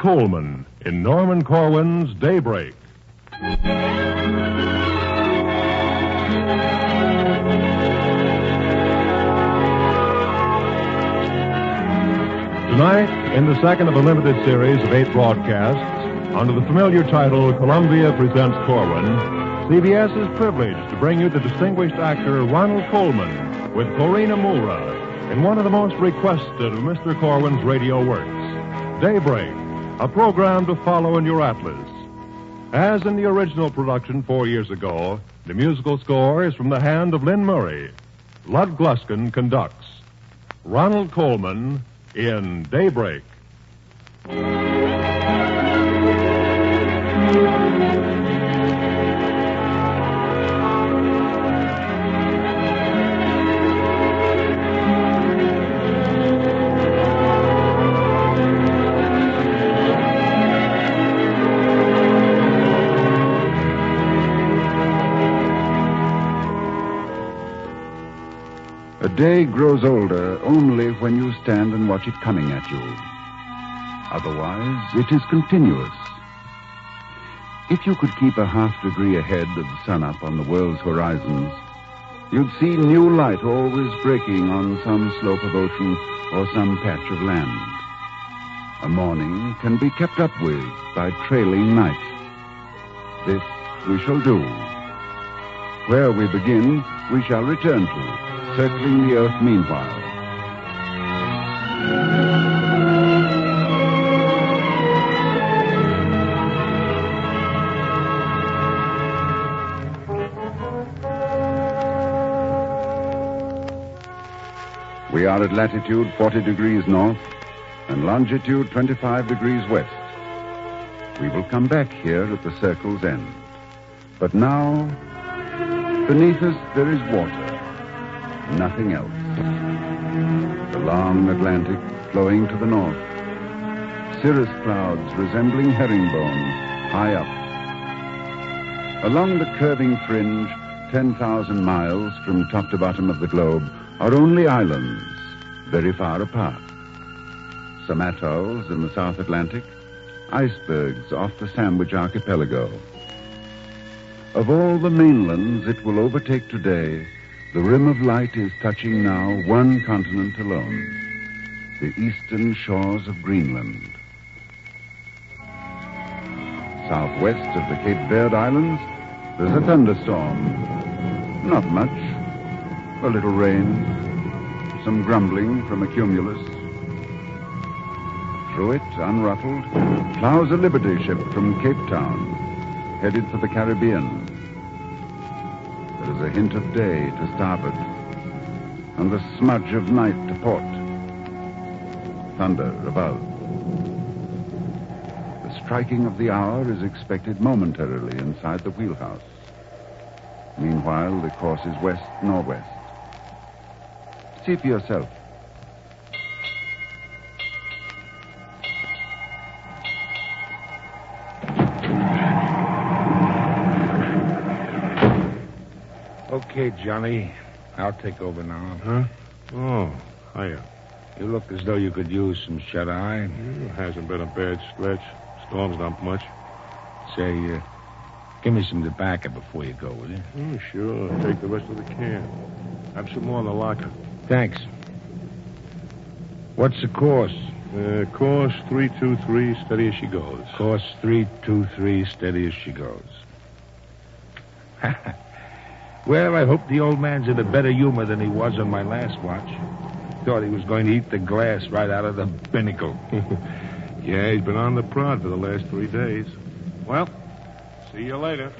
Coleman in Norman Corwin's Daybreak. Tonight, in the second of a limited series of 8 broadcasts, under the familiar title Columbia Presents Corwin, CBS is privileged to bring you the distinguished actor Ronald Coleman with Corina Moura in one of the most requested of Mr. Corwin's radio works, Daybreak, a program to follow in your atlas. As in the original production 4 years ago, the musical score is from the hand of Lynn Murray. Lud Gluskin conducts. Ronald Coleman in Daybreak. A day grows older only when you stand and watch it coming at you. Otherwise, it is continuous. If you could keep a half degree ahead of the sun-up on the world's horizons, you'd see new light always breaking on some slope of ocean or some patch of land. A morning can be kept up with by trailing night. This we shall do. Where we begin, we shall return to, circling the earth meanwhile. We are at latitude 40 degrees north and longitude 25 degrees west. We will come back here at the circle's end. But now, beneath us there is water. Nothing else. The long Atlantic flowing to the north. Cirrus clouds resembling herringbones high up. Along the curving fringe, 10,000 miles from top to bottom of the globe, are only islands, very far apart. Some atolls in the South Atlantic, icebergs off the Sandwich Archipelago. Of all the mainlands it will overtake today, the rim of light is touching now one continent alone, the eastern shores of Greenland. Southwest of the Cape Verde Islands, there's a thunderstorm. Not much. A little rain, some grumbling from a cumulus. Through it, unruffled, plows a Liberty ship from Cape Town, headed for the Caribbean. There's a hint of day to starboard, and the smudge of night to port. Thunder above. The striking of the hour is expected momentarily inside the wheelhouse. Meanwhile, the course is west-northwest. See for yourself. Okay, Johnny. I'll take over now. Huh? Oh, hiya. You look as though you could use some shut-eye. Hasn't been a bad stretch. Storm's not much. Say, give me some tobacco before you go, will you? Sure. Take the rest of the can. Have some more in the locker. Thanks. What's the course? Course 323, steady as she goes. Course 323, steady as she goes. Well, I hope the old man's in a better humor than he was on my last watch. Thought he was going to eat the glass right out of the binnacle. Yeah, he's been on the prod for the last 3 days. Well, see you later.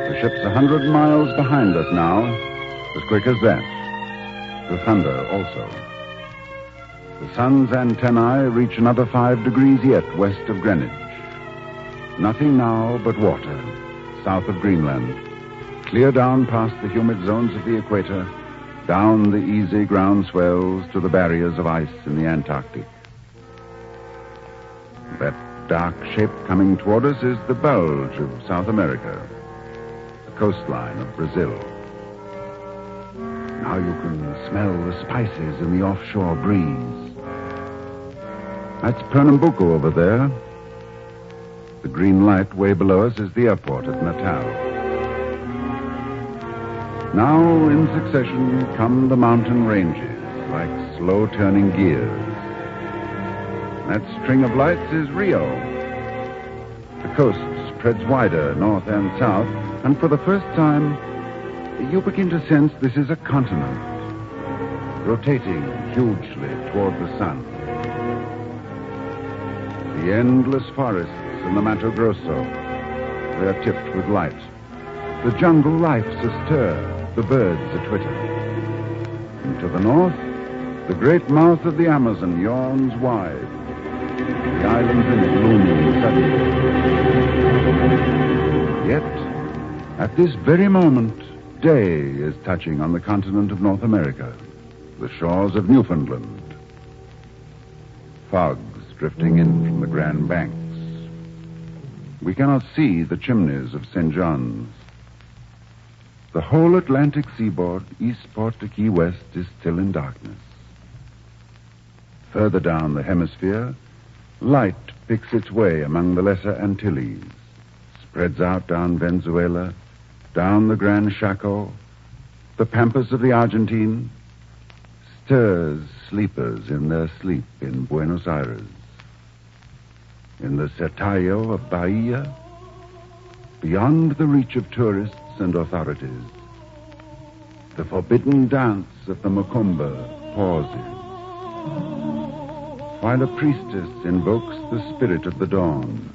The ship's 100 miles behind us now. As quick as that. The thunder also. The sun's antennae reach another 5 degrees yet west of Greenwich. Nothing now but water, south of Greenland. Clear down past the humid zones of the equator, down the easy ground swells to the barriers of ice in the Antarctic. That dark shape coming toward us is the bulge of South America, the coastline of Brazil. Now you can smell the spices in the offshore breeze. That's Pernambuco over there. The green light way below us is the airport at Natal. Now, in succession, come the mountain ranges, like slow-turning gears. That string of lights is Rio. The coast spreads wider north and south, and for the first time, you begin to sense this is a continent, rotating hugely toward the sun. The endless forests in the Mato Grosso, they're tipped with light. The jungle life's astir. The birds a-twitter. And to the north, the great mouth of the Amazon yawns wide. The islands in it looming suddenly. Yet, at this very moment, day is touching on the continent of North America, the shores of Newfoundland. Fogs drifting in from the Grand Banks. We cannot see the chimneys of St. John's. The whole Atlantic seaboard, eastport to Key West, is still in darkness. Further down the hemisphere, light picks its way among the Lesser Antilles, spreads out down Venezuela, down the Gran Chaco, the pampas of the Argentine, stirs sleepers in their sleep in Buenos Aires. In the Sertallado of Bahia, beyond the reach of tourists and authorities, the forbidden dance of the Macumba pauses, while a priestess invokes the spirit of the dawn.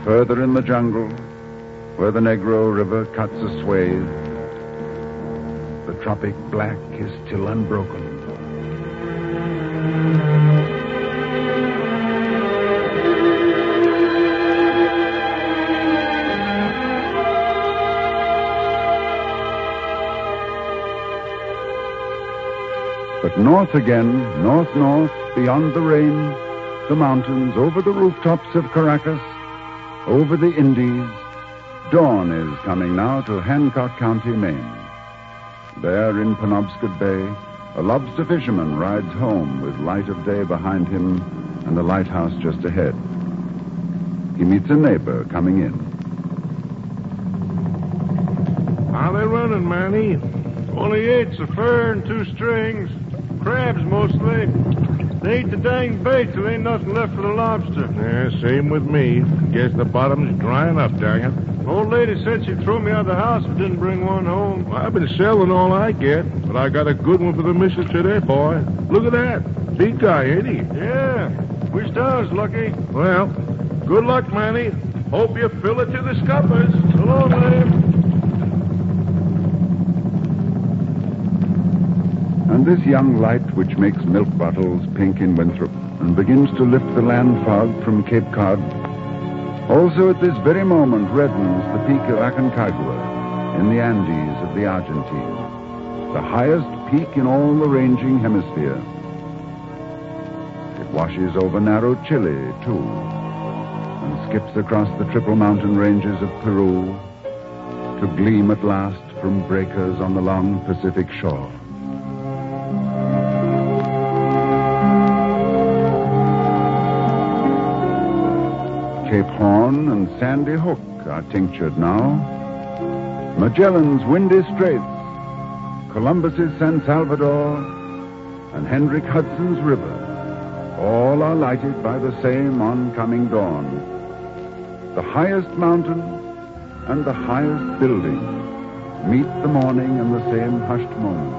Further in the jungle, where the Negro River cuts a swathe, the tropic black is still unbroken. But north again, north, beyond the rain, the mountains, over the rooftops of Caracas, over the Indies, dawn is coming now to Hancock County, Maine. There in Penobscot Bay, a lobster fisherman rides home with light of day behind him and the lighthouse just ahead. He meets a neighbor coming in. How they running, Manny? Only 8's a fur and 2 strings. Crabs, mostly. They ate the dang bait till ain't nothing left for the lobster. Yeah, same with me. Guess the bottom's drying up, dang it. Old lady said she'd throw me out of the house if I didn't bring one home. I've been selling all I get, but I got a good one for the missus today, boy. Look at that. Big guy, ain't he? Yeah. Which does, Lucky. Well, good luck, Manny. Hope you fill it to the scuppers. So long, Lane. And this young light which makes milk bottles pink in Winthrop and begins to lift the land fog from Cape Cod, also at this very moment reddens the peak of Aconcagua in the Andes of the Argentine, the highest peak in all the ranging hemisphere. It washes over narrow Chile, too, and skips across the triple mountain ranges of Peru to gleam at last from breakers on the long Pacific shore. Cape Horn and Sandy Hook are tinctured now. Magellan's windy straits, Columbus's San Salvador, and Hendrik Hudson's river, all are lighted by the same oncoming dawn. The highest mountain and the highest building meet the morning in the same hushed moment.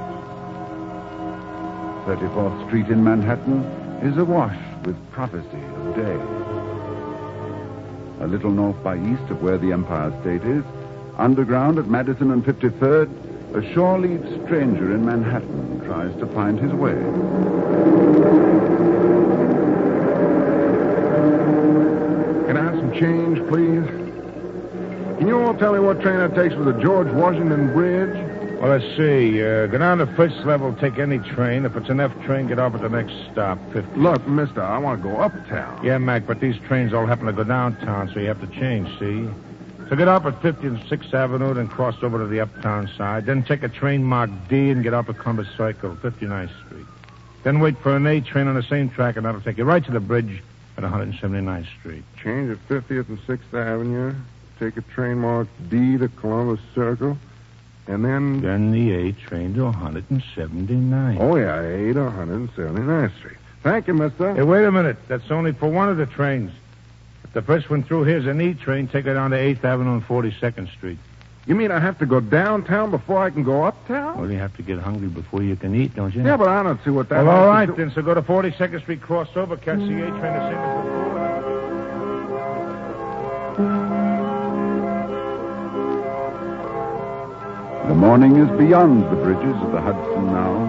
34th Street in Manhattan is awash with prophecy of day. A little north by east of where the Empire State is, underground at Madison and 53rd, a shore-leave stranger in Manhattan tries to find his way. Can I have some change, please? Can you all tell me what train that takes for the George Washington Bridge? Well, let's see. Go down to first level, take any train. If it's an F train, get off at the next stop, 50. Look, mister, I want to go uptown. Yeah, Mac, but these trains all happen to go downtown, so you have to change, see? So get off at 50th and 6th Avenue, then cross over to the uptown side. Then take a train marked D and get off at Columbus Circle, 59th Street. Then wait for an A train on the same track, and that'll take you right to the bridge at 179th Street. Change at 50th and 6th Avenue. Take a train marked D to Columbus Circle. And then... Then the A train to 179th. Oh, yeah, A to 179th Street. Thank you, mister. Hey, wait a minute. That's only for one of the trains. If the first one through here's an E train, take it down to 8th Avenue and 42nd Street. You mean I have to go downtown before I can go uptown? Well, you have to get hungry before you can eat, don't you? Yeah, but I don't see what that... Well, all right, then. So go to 42nd Street, cross over, catch the A train the same as before. The morning is beyond the bridges of the Hudson now,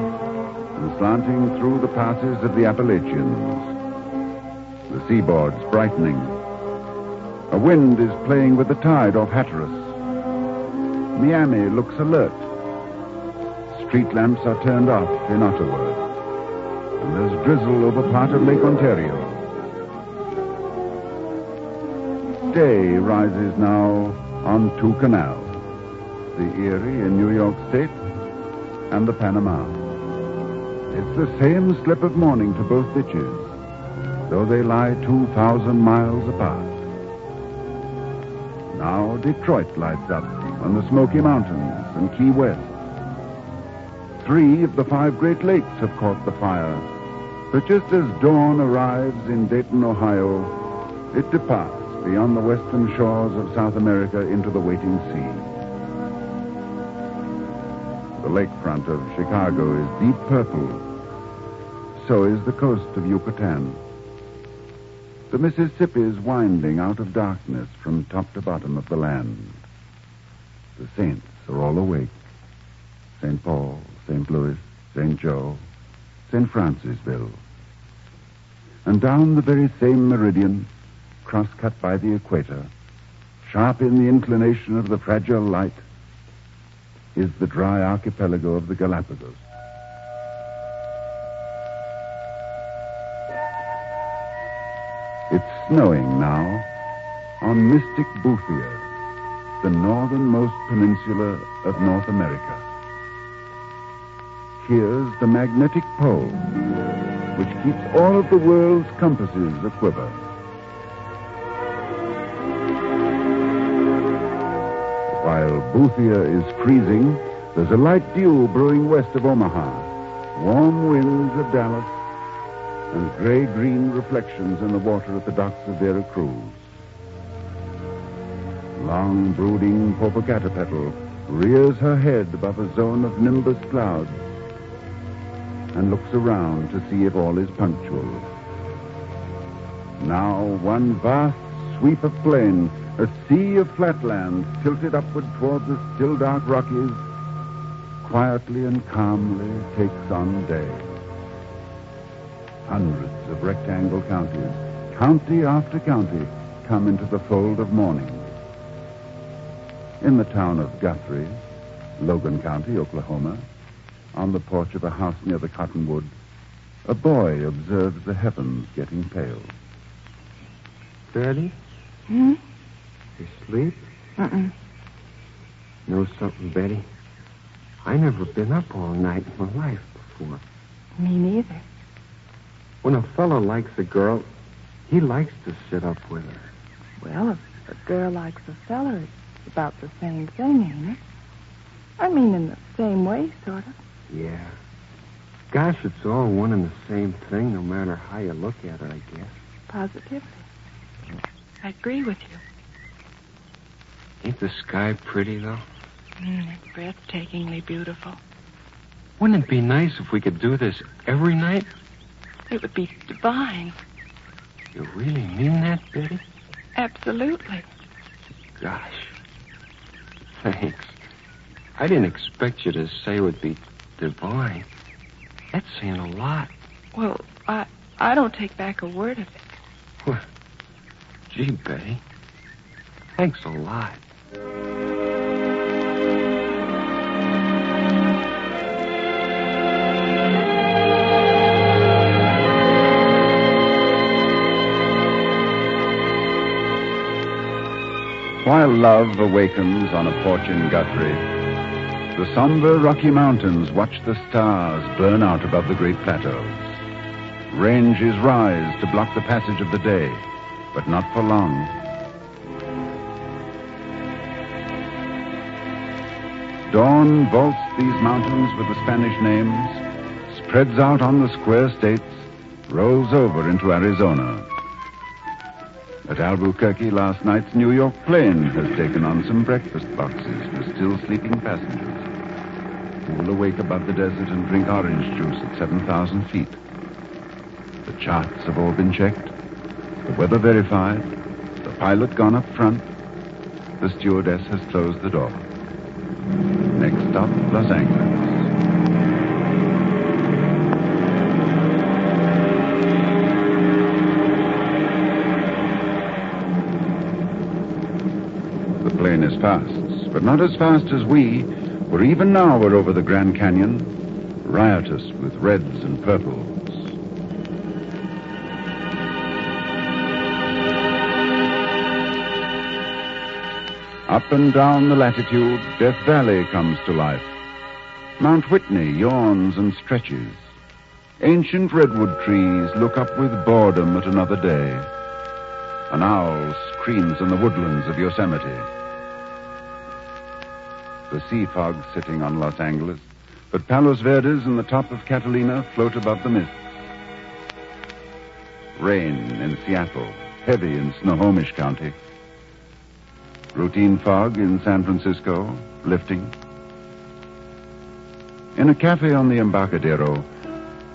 and slanting through the passes of the Appalachians. The seaboard's brightening. A wind is playing with the tide off Hatteras. Miami looks alert. Street lamps are turned off in Ottawa, and there's drizzle over part of Lake Ontario. Day rises now on two canals. The Erie in New York State, and the Panama. It's the same slip of morning to both ditches, though they lie 2,000 miles apart. Now Detroit lights up on the Smoky Mountains and Key West. 3 of the 5 Great Lakes have caught the fire, but just as dawn arrives in Dayton, Ohio, it departs beyond the western shores of South America into the waiting sea. The lakefront of Chicago is deep purple. So is the coast of Yucatan. The Mississippi is winding out of darkness from top to bottom of the land. The saints are all awake. St. Paul, St. Louis, St. Joe, St. Francisville. And down the very same meridian, cross-cut by the equator, sharp in the inclination of the fragile light, is the dry archipelago of the Galapagos. It's snowing now on Mystic Boothia, the northernmost peninsula of North America. Here's the magnetic pole, which keeps all of the world's compasses aquiver. While Boothia is freezing, there's a light dew brewing west of Omaha, warm winds of Dallas, and gray-green reflections in the water at the docks of Vera Cruz. Long, brooding Popocatépetl rears her head above a zone of nimbus clouds and looks around to see if all is punctual. Now one vast sweep of plain, a sea of flatland tilted upward toward the still dark Rockies, quietly and calmly takes on day. Hundreds of rectangle counties, county after county, come into the fold of morning. In the town of Guthrie, Logan County, Oklahoma, on the porch of a house near the cottonwood, a boy observes the heavens getting pale. Betty? Hmm? You sleep? Mm-mm. Know something, Betty? I never been up all night in my life before. Me neither. When a fellow likes a girl, he likes to sit up with her. Well, if a girl likes a fella, it's about the same thing, ain't it? I mean, in the same way, sort of. Yeah. Gosh, it's all one and the same thing, no matter how you look at it, I guess. Positively. I agree with you. Ain't the sky pretty, though? It's breathtakingly beautiful. Wouldn't it be nice if we could do this every night? It would be divine. You really mean that, Betty? Absolutely. Gosh. Thanks. I didn't expect you to say it would be divine. That's saying a lot. Well, I don't take back a word of it. Well, gee, Betty. Thanks a lot. While love awakens on a porch in Guthrie, the somber Rocky Mountains watch the stars burn out above the great plateaus. Ranges rise to block the passage of the day, but not for long. Dawn vaults these mountains with the Spanish names, spreads out on the square states, rolls over into Arizona. At Albuquerque last night's New York plane has taken on some breakfast boxes for still sleeping passengers who will awake above the desert and drink orange juice at 7,000 feet. The charts have all been checked, the weather verified, the pilot gone up front, the stewardess has closed the door. Next stop, Los Angeles. The plane is fast, but not as fast as we, for even now we're over the Grand Canyon, riotous with reds and purples. Up and down the latitude, Death Valley comes to life. Mount Whitney yawns and stretches. Ancient redwood trees look up with boredom at another day. An owl screams in the woodlands of Yosemite. The sea fog's sitting on Los Angeles, but Palos Verdes and the top of Catalina float above the mists. Rain in Seattle, heavy in Snohomish County. Routine fog in San Francisco, lifting. In a cafe on the Embarcadero,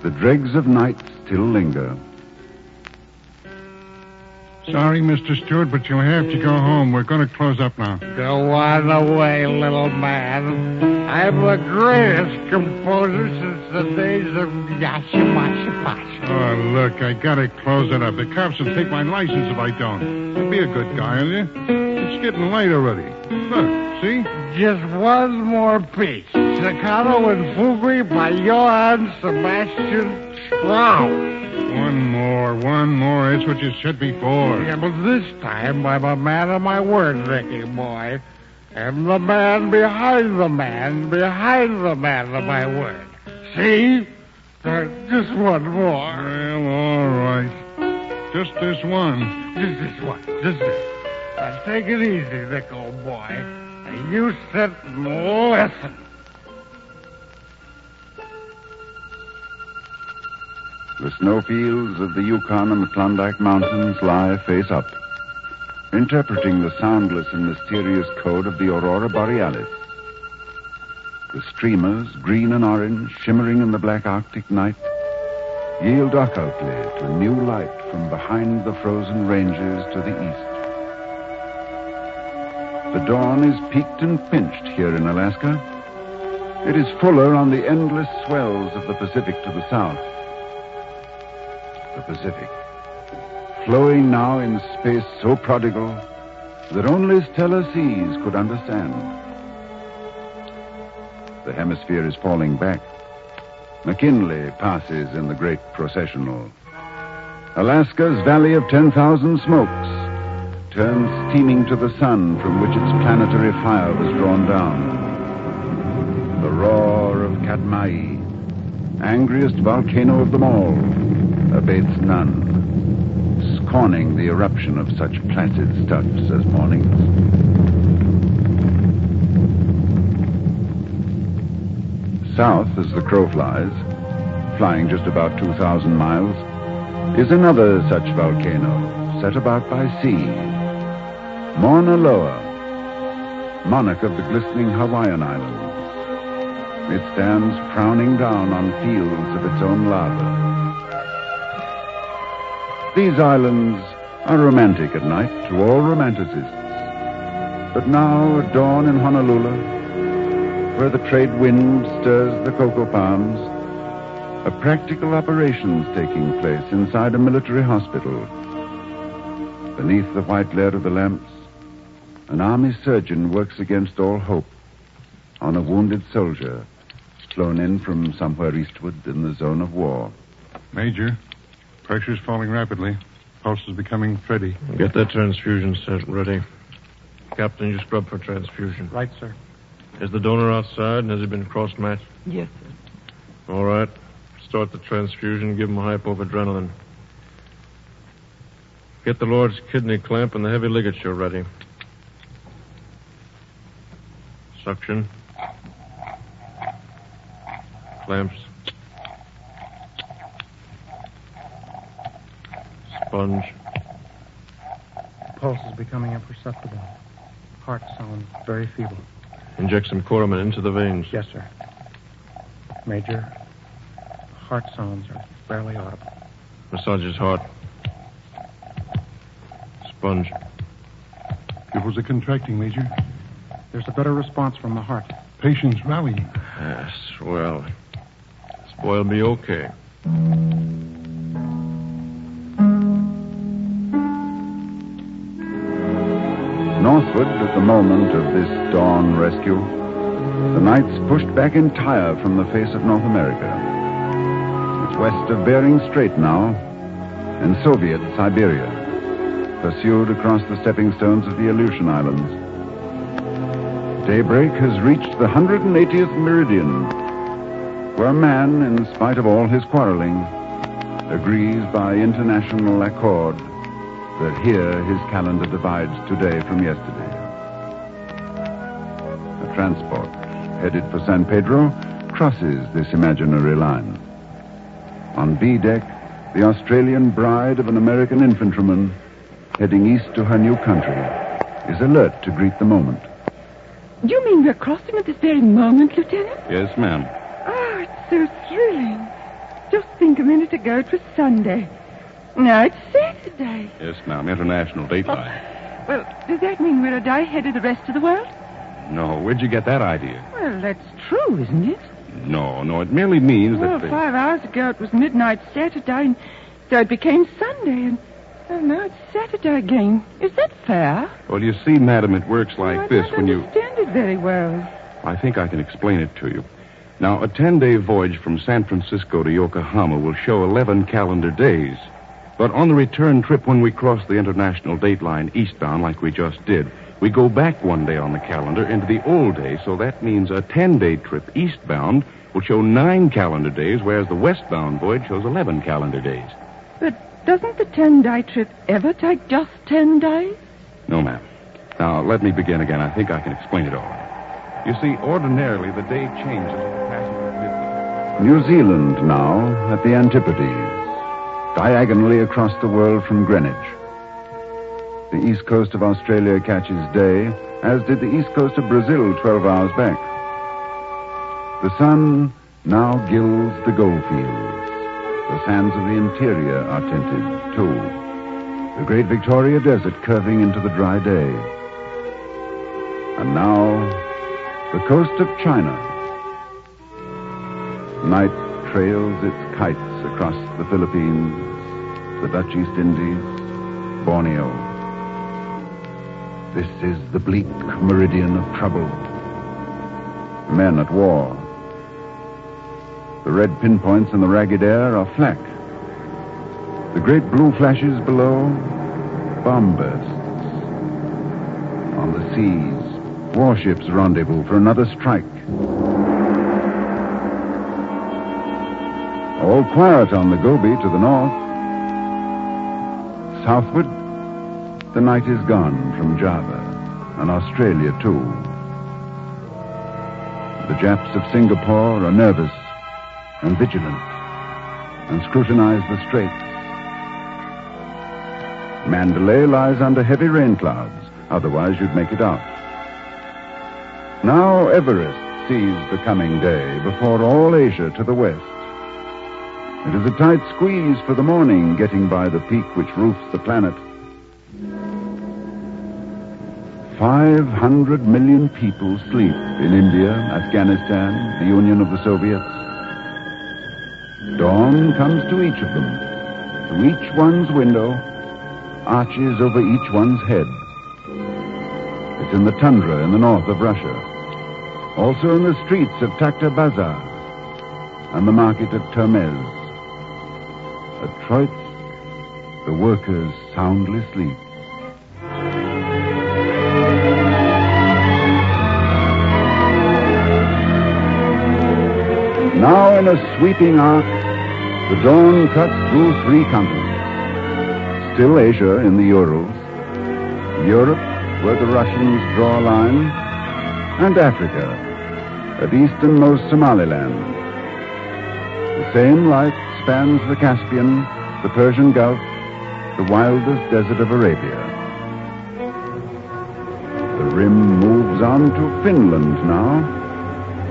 the dregs of night still linger. Sorry, Mr. Stewart, but you'll have to go home. We're going to close up now. Go on away, little man. I'm the greatest composer since the days of Yashimashi. Oh, look, I got to close it up. The cops will take my license if I don't. You'll be a good guy, will you? It's getting late already. Look, see? Just one more piece. Staccato and Fugue by Johann Sebastian Strauss. One more. It's what you said before. Yeah, but this time I'm a man of my word, Ricky boy. I'm the man behind the man of my word. See? Just one more. Well, all right. Just this one. Just this one. Just this. Now take it easy, Rick, old boy. And you sit and listen. The snowfields of the Yukon and the Klondike Mountains lie face up, interpreting the soundless and mysterious code of the Aurora Borealis. The streamers, green and orange, shimmering in the black Arctic night, yield occultly to new light from behind the frozen ranges to the east. The dawn is peaked and pinched here in Alaska. It is fuller on the endless swells of the Pacific to the south. The Pacific, flowing now in space so prodigal that only stellar seas could understand. The hemisphere is falling back. McKinley passes in the great processional. Alaska's Valley of 10,000 Smokes turns steaming to the sun from which its planetary fire was drawn down. The roar of Katmai, angriest volcano of them all, abates none, scorning the eruption of such placid stuffs as mornings. South, as the crow flies, flying just about 2,000 miles, is another such volcano, set about by sea. Mauna Loa, monarch of the glistening Hawaiian Islands. It stands frowning down on fields of its own lava. These islands are romantic at night to all romanticists. But now at dawn in Honolulu, where the trade wind stirs the cocoa palms, a practical operation's taking place inside a military hospital. Beneath the white glare of the lamps, an army surgeon works against all hope on a wounded soldier flown in from somewhere eastward in the zone of war. Major, pressure's falling rapidly. Pulse is becoming thready. Get that transfusion set ready. Captain, you scrub for transfusion. Right, sir. Is the donor outside and has he been cross-matched? Yes, sir. All right. Start the transfusion. Give him a hypo-adrenaline. Get the Lord's kidney clamp and the heavy ligature ready. Suction. Clamps. Sponge. Pulse is becoming imperceptible. Heart sounds very feeble. Inject some Coromin into the veins. Yes, sir. Major, heart sounds are barely audible. Massage his heart. Sponge. Pupils are contracting, Major. There's a better response from the heart. Patients rallying. Yes, well, this boy will be okay. Northward, at the moment of this dawn rescue, the night's pushed back entire from the face of North America. It's west of Bering Strait now, in Soviet Siberia, pursued across the stepping stones of the Aleutian Islands. Daybreak has reached the 180th meridian, where man, in spite of all his quarreling, agrees by international accord that here his calendar divides today from yesterday. A transport headed for San Pedro crosses this imaginary line. On B deck, the Australian bride of an American infantryman heading east to her new country is alert to greet the moment. Do you mean we're crossing at this very moment, Lieutenant? Yes, ma'am. Oh, it's so thrilling. Just think, a minute ago it was Sunday. Now it's Saturday. Yes, ma'am. International dateline. Well, does that mean we're a day ahead of the rest of the world? No, where'd you get that idea? Well, that's true, isn't it? No, it merely means Well, that... 5 hours ago it was midnight Saturday, and so it became Sunday, and now it's Saturday again. Is that fair? Well, you see, madam, it works like I this don't when you... understand it very well. I think I can explain it to you. Now, a 10-day voyage from San Francisco to Yokohama will show 11 calendar days. But on the return trip, when we cross the international dateline eastbound like we just did, we go back one day on the calendar into the old day, so that means a 10-day trip eastbound will show 9 calendar days, whereas the westbound voyage shows 11 calendar days. But doesn't the 10-day trip ever take just 10 days? No, ma'am. Now, let me begin again. I think I can explain it all. You see, ordinarily, the day changes with the passage of 50. New Zealand now at the Antipodes. diagonally across the world from Greenwich. The east coast of Australia catches day, as did the east coast of Brazil 12 hours back. The sun now gilds the goldfields. The sands of the interior are tinted, too. The great Victoria Desert curving into the dry day. And now, the coast of China. Night trails its kites across the Philippines, the Dutch East Indies, Borneo. This is the bleak meridian of trouble. Men at war. The red pinpoints in the ragged air are flak. The great blue flashes below, bomb bursts. On the seas, warships rendezvous for another strike. All quiet on the Gobi to the north. Southward, the night is gone from Java, and Australia too. The Japs of Singapore are nervous and vigilant, and scrutinize the straits. Mandalay lies under heavy rain clouds, otherwise you'd make it out. Now Everest sees the coming day before all Asia to the west. It is a tight squeeze for the morning getting by the peak which roofs the planet. 500 million people sleep in India, Afghanistan, the Union of the Soviets. Dawn comes to each of them, to each one's window, arches over each one's head. It's in the tundra in the north of Russia, also in the streets of Takhta Bazar and the market of Termez. At Troitz, the workers soundly sleep. Now in a sweeping arc, the dawn cuts through 3 continents. Still Asia in the Urals, Europe, where the Russians draw a line, and Africa, at easternmost Somaliland. The same light spans the Caspian, the Persian Gulf, the wildest desert of Arabia. The rim moves on to Finland now.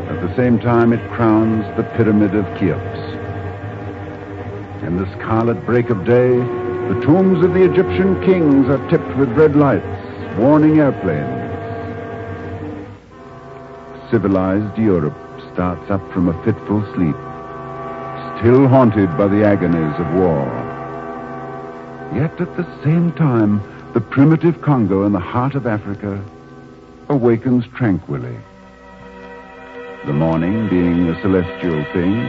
At the same time, it crowns the Pyramid of Cheops. In the scarlet break of day, the tombs of the Egyptian kings are tipped with red lights, warning airplanes. Civilized Europe starts up from a fitful sleep, still haunted by the agonies of war. Yet at the same time, the primitive Congo in the heart of Africa awakens tranquilly. The morning, being a celestial thing,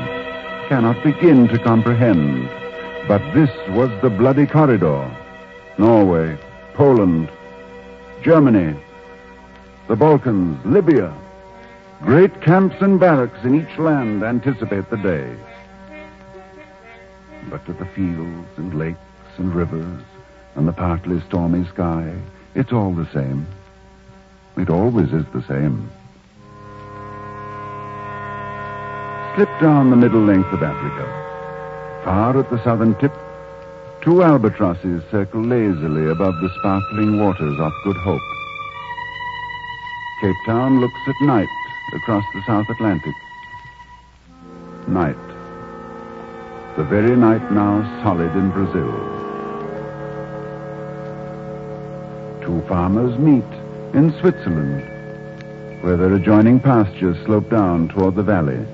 cannot begin to comprehend. But this was the bloody corridor. Norway, Poland, Germany, the Balkans, Libya. Great camps and barracks in each land anticipate the day. But to the fields and lakes and rivers and the partly stormy sky, it's all the same. It always is the same. Slip down the middle length of Africa. Far at the southern tip, 2 albatrosses circle lazily above the sparkling waters off Good Hope. Cape Town looks at night across the South Atlantic. Night. The very night now solid in Brazil. 2 farmers meet in Switzerland, where their adjoining pastures slope down toward the valley.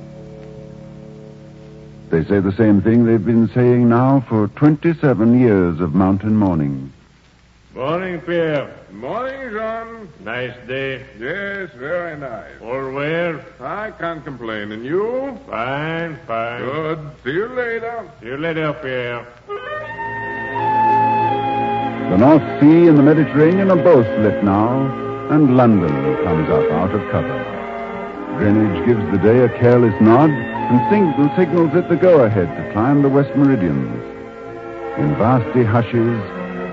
They say the same thing they've been saying now for 27 years of mountain morning. Morning, Pierre. Morning, Jean. Nice day. Yes, very nice. All well? I can't complain. And you? Fine, fine. Good. See you later. See you later, Pierre. The North Sea and the Mediterranean are both lit now, and London comes up out of cover. Greenwich gives the day a careless nod and signals it the go-ahead to climb the West Meridians. In vasty hushes,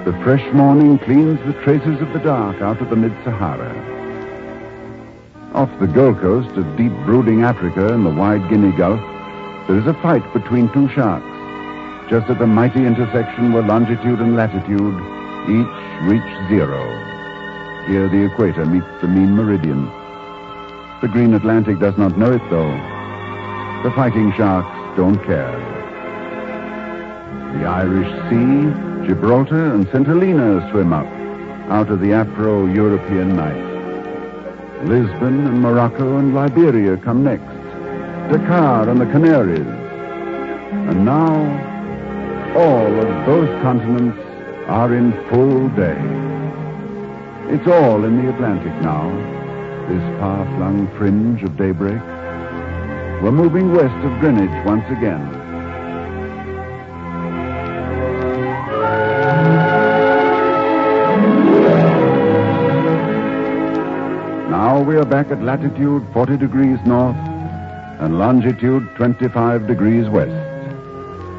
the fresh morning cleans the traces of the dark out of the mid-Sahara. Off the Gold Coast of deep brooding Africa in the wide Guinea Gulf, there is a fight between 2 sharks. just at the mighty intersection where longitude and latitude each reach zero. Here the equator meets the mean meridian. The green Atlantic does not know it, though. The fighting sharks don't care. The Irish Sea, Gibraltar, and St. Helena swim up out of the Afro-European night. Lisbon and Morocco and Liberia come next. Dakar and the Canaries. And now, all of those continents are in full day. It's all in the Atlantic now, this far-flung fringe of daybreak. We're moving west of Greenwich once again. Now we are back at latitude 40 degrees north and longitude 25 degrees west.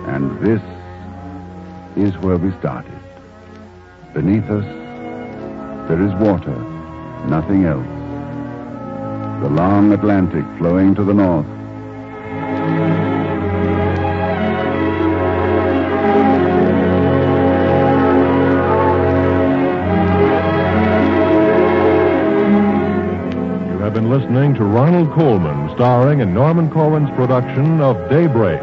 And this is where we started. Beneath us, there is water, nothing else. The long Atlantic flowing to the north. You have been listening to Ronald Coleman, starring in Norman Corwin's production of Daybreak.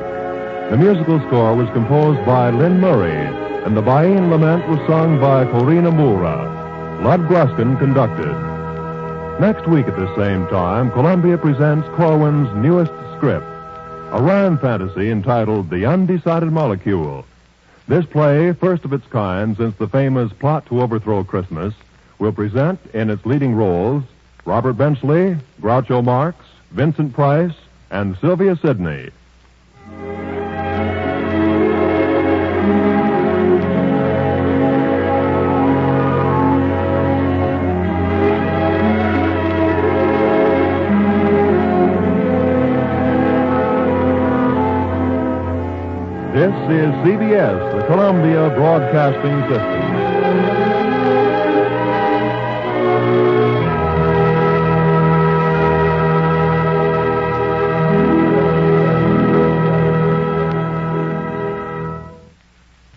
The musical score was composed by Lynn Murray, and the Bain Lament was sung by Corina Moura. Lud Gluskin conducted. Next week at the same time, Columbia presents Corwin's newest script, a rhyme fantasy entitled The Undecided Molecule. This play, first of its kind since the famous Plot to Overthrow Christmas, will present in its leading roles Robert Benchley, Groucho Marx, Vincent Price, and Sylvia Sidney. This is CBS, the Columbia Broadcasting System.